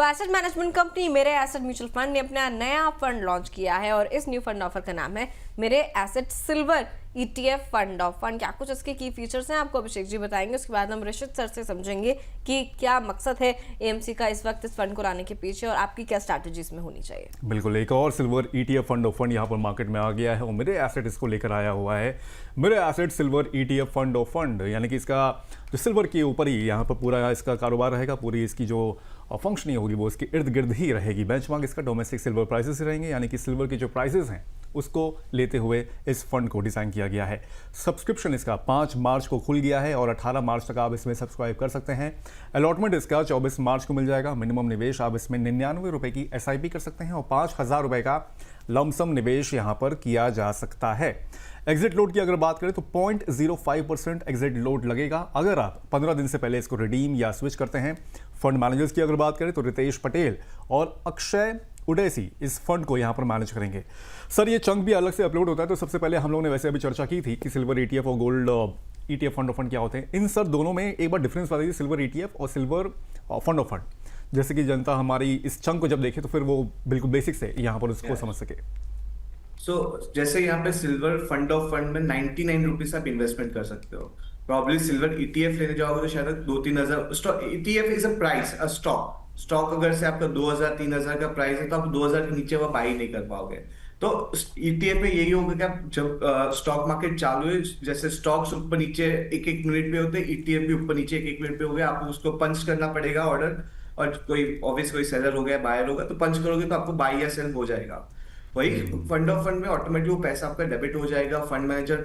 तो asset management company मेरे asset mutual fund ने अपना नया फंड लॉन्च किया है और इस न्यू फंड ऑफर का नाम है मेरे asset silver ETF fund of fund. क्या कुछ इसके की फीचर्स हैं आपको अभिषेक जी बताएंगे, उसके बाद हम ऋषित सर से समझेंगे कि क्या मकसद है AMC का इस वक्त इस फंड को लाने के पीछे और आपकी क्या स्ट्रैटेजी इसमें होनी चाहिए। बिल्कुल, एक और silver ETF fund of fund यहाँ पर मार्केट में आ गया है और मेरे एसेट इसको लेकर आया हुआ है। मेरे asset silver ETF fund of fund, यानी कि इसका जो सिल्वर के ऊपर ही यहाँ पर पूरा इसका कारोबार रहेगा, पूरी इसकी जो फंक्शनिंग होगी वो इसके इर्द गिर्द ही रहेगी। बेंचमार्क इसका डोमेस्टिक सिल्वर प्राइसेस ही रहेंगे, यानी कि सिल्वर के जो प्राइसेस हैं उसको लेते हुए इस फंड को डिज़ाइन किया गया है। सब्सक्रिप्शन इसका 5 मार्च को खुल गया है और 18 मार्च तक आप इसमें सब्सक्राइब कर सकते हैं। अलॉटमेंट इसका 24 मार्च को मिल जाएगा। मिनिमम निवेश आप इसमें 99 रुपये की SIP कर सकते हैं और 5,000 रुपये का लमसम निवेश यहाँ पर किया जा सकता है। एग्जिट लोड की अगर बात करें तो 0.05% एग्जिट लोड लगेगा अगर आप 15 दिन से पहले इसको रिडीम या स्विच करते हैं। फंड मैनेजर्स की अगर बात करें तो रितेश पटेल और अक्षय उडेसी इस फंड को यहाँ पर मैनेज करेंगे। सर, ये चंक भी अलग से अपलोड होता है, तो सबसे पहले हम लोगों ने वैसे अभी चर्चा की थी कि सिल्वर ETF और gold ETF fund of fund क्या होते हैं। इन सर दोनों में एक बार डिफरेंस बता दीजिए, सिल्वर ETF और सिल्वर फंड ऑफ फंड, जैसे कि जनता हमारी इस चंक को जब देखे तो फिर वो बिल्कुल बेसिक से यहाँ पर उसको समझ सके। जैसे यहाँ पे सिल्वर फंड ऑफ फंड में 99 रुपीज आप इन्वेस्टमेंट कर सकते हो। प्रॉब्ली सिल्वर ETF लेने जाओगे तो शायद 2-3 हजार। ETF is a price, a stock अगर से आपका 2,000-3,000 का प्राइस है तो आप 2,000 के नीचे वो बाई नहीं कर पाओगे। तो ETF में यही होगा कि आप जब स्टॉक मार्केट चालू है, जैसे स्टॉक्स ऊपर नीचे 1-1 मिनट पे होते हैं, ETF भी ऊपर नीचे 1-1 मिनट पे हो गया। आपको उसको पंच करना पड़ेगा ऑर्डर, और कोई सेलर हो गया, बायर होगा तो पंच करोगे तो आपको बाई या सेल हो जाएगा। वही फंड ऑफ फंड में ऑटोमेटिक वो पैसा आपका डेबिट हो जाएगा। फंड मैनेजर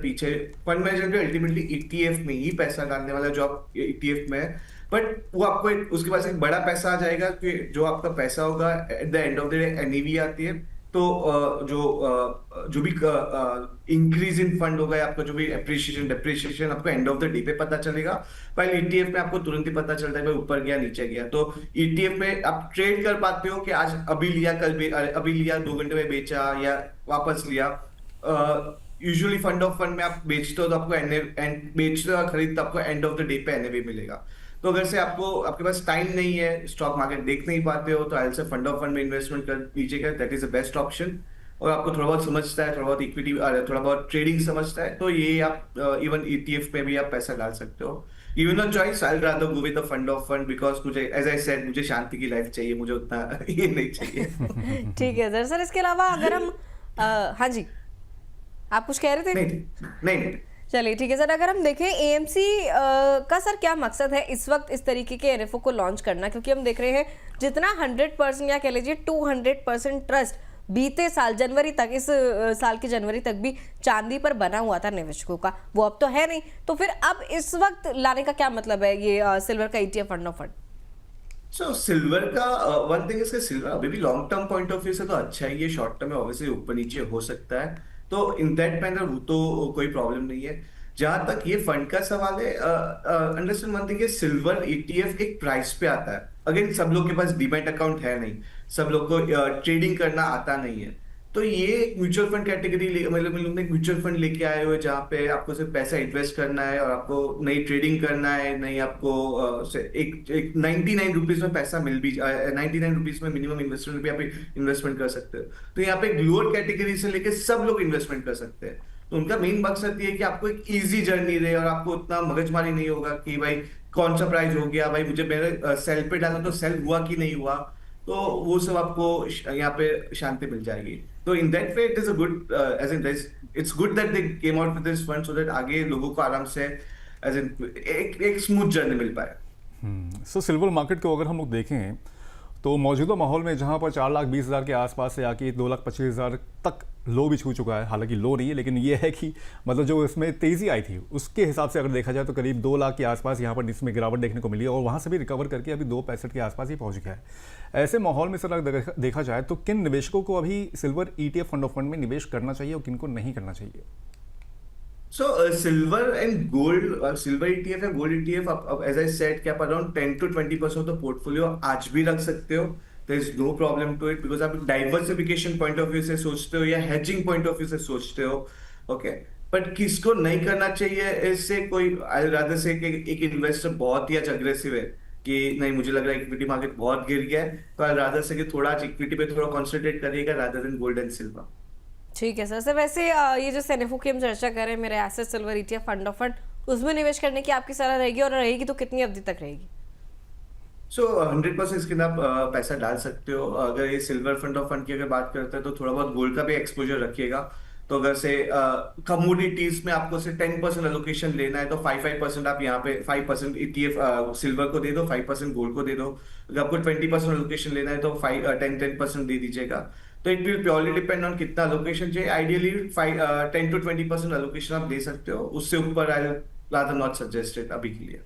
भी अल्टीमेटली ETF में ही पैसा डालने वाला जो आप ETF में है, बट वो आपको उसके पास एक बड़ा पैसा आ जाएगा कि जो आपका पैसा होगा at the end of the day NAV आती है। तो जो भी इंक्रीज इन फंड होगा, आपका जो भी एप्रिसिएशन डिप्रिसिएशन आपको एंड ऑफ द डे पे पता चलेगा। पहले ETF में आपको तुरंत ही पता चलता है भाई ऊपर गया नीचे गया। तो ETF में आप ट्रेड कर पाते हो कि आज अभी लिया अभी लिया 2 घंटे में बेचा या वापस लिया। यूजुअली फंड ऑफ फंड में आप बेचते हो तो आपको बेचते हो खरीदते आपको एंड ऑफ द डे पे NAV मिलेगा। तो अगर से आपके पास टाइम नहीं है, स्टॉक मार्केट देख नहीं पाते हो, तो से फंड ऑफ फंड में इन्वेस्टमेंट कर लीजिएगा। That is the best option. और आपको थोड़ा बहुत समझता है, थोड़ा बहुत इक्विटी, थोड़ा बहुत ट्रेडिंग समझता है, तो ये आप इवन ETF पे भी आप पैसा डाल सकते हो। Even a choice, I rather go with the fund of fund because मुझे, एज आई सेड, मुझे शांति की लाइफ चाहिए, मुझे उतना ये नहीं चाहिए। ठीक है सर। इसके अलावा अगर हम हाँ जी, आप कुछ कह रहे थे? नहीं। चलिए ठीक है सर। अगर हम देखें AMC का सर क्या मकसद है इस वक्त इस तरीके के NFO को लॉन्च करना, क्योंकि हम देख रहे हैं जितना 100% या कह लीजिए 200% ट्रस्ट बीते साल जनवरी तक, इस साल की जनवरी तक भी चांदी पर बना हुआ था निवेशकों का, वो अब तो है नहीं। तो फिर अब इस वक्त लाने का क्या मतलब है ये सिल्वर का ETF fund of fund. Silver का वन थिंग इसका, सिल्वर अभी भी long term point of view से तो अच्छा है। ये शॉर्ट टर्म में ऑब्वियसली ऊपर नीचे हो सकता है, तो इन दैट मैनर वो तो कोई प्रॉब्लम नहीं है। जहां तक ये फंड का सवाल है, understand one thing, silver ETF एक प्राइस पे आता है। अगेन सब लोग के पास डीमैट अकाउंट है नहीं, सब लोग को ट्रेडिंग करना आता नहीं है। तो ये म्यूचुअल फंड कैटेगरी मतलब म्यूचुअल फंड लेके आए हुए जहाँ पे आपको सिर्फ पैसा इन्वेस्ट करना है और आपको नई ट्रेडिंग करना है, नहीं आपको एक 99 रुपीज में पैसा मिल भी 99 रुपीज में मिनिमम इन्वेस्टमेंट भी आप इन्वेस्टमेंट कर सकते हो। तो यहाँ पे लोअर कैटेगरी से लेके सब लोग इन्वेस्टमेंट कर सकते हैं। तो उनका मेन मकसद ये है कि आपको एक इजी जर्नी रहे और आपको उतना मगजमारी नहीं होगा कि भाई कौन सा प्राइस हो गया, भाई मुझे मेरे सेल पे डाला तो सेल हुआ कि नहीं हुआ। तो वो सब आपको यहाँ पे शांति मिल जाएगी। तो in that way it is a good, as in it's good that they came out with this fund, so that आगे लोगों को आराम से एज इन एक स्मूथ जर्नी मिल पाए। सो सिल्वर मार्केट को अगर हम लोग देखें तो मौजूदा माहौल में जहां पर 4,20,000 के आसपास से आके 2,25,000 तक लो भी छू चुका है, हालांकि लो नहीं है, लेकिन ये है कि मतलब जो इसमें तेज़ी आई थी उसके हिसाब से अगर देखा जाए तो करीब 2 लाख के आसपास यहाँ पर इसमें गिरावट देखने को मिली है और वहाँ से भी रिकवर करके अभी 2.65 के आसपास ही पहुँच गया है। ऐसे माहौल में सर अगर देखा जाए तो किन निवेशकों को अभी silver ETF fund of fund में निवेश करना चाहिए और किन को नहीं करना चाहिए? Silver and gold, silver ETF या gold ETF, as I said, कि आप around 10 to 20% of the portfolio आज भी रख सकते हो। There is no problem to it, because आप डाइवर्सिफिकेशन पॉइंट ऑफ व्यू से सोचते हो या हेजिंग पॉइंट ऑफ व्यू से सोचते हो। ओके, बट किसको नहीं करना चाहिए इससे कोई, आई रादर से कि एक इन्वेस्टर बहुत ही आज अग्रेसिव है कि नहीं मुझे लग रहा है इक्विटी मार्केट बहुत गिर गया है, तो रादर से कि थोड़ा आज इक्विटी पे थोड़ा कॉन्सेंट्रेट करिएगा rather than gold and silver. ठीक है सर। सर वैसे ये जो सेनेफो की हम चर्चा कर रहे हैं, मेरे asset silver ETF fund of fund, उसमें निवेश करने की आपकी सलाह रहेगी, और रहेगी तो कितनी अवधि तक रहेगी? 100% इसके अंदर आप पैसा डाल सकते हो। अगर ये सिल्वर फंड ऑफ फंड की अगर बात करते हैं तो थोड़ा बहुत गोल्ड का भी एक्सपोजर रखिएगा। तो अगर से कमोडिटीज में आपको से 10% एलोकेशन लेना है तो 5% आप यहाँ पे 5% ETF सिल्वर को दे दो, 5% गोल्ड को दे दो। अगर आपको 20% एलोकेशन लेना है तो 10% दे दीजिएगा। तो it will purely depend on कितना एलोकेशन चाहिए। आइडियली 10 to 20% एलोकेशन आप दे सकते हो, उससे ऊपर I rather not suggest it अभी के लिए।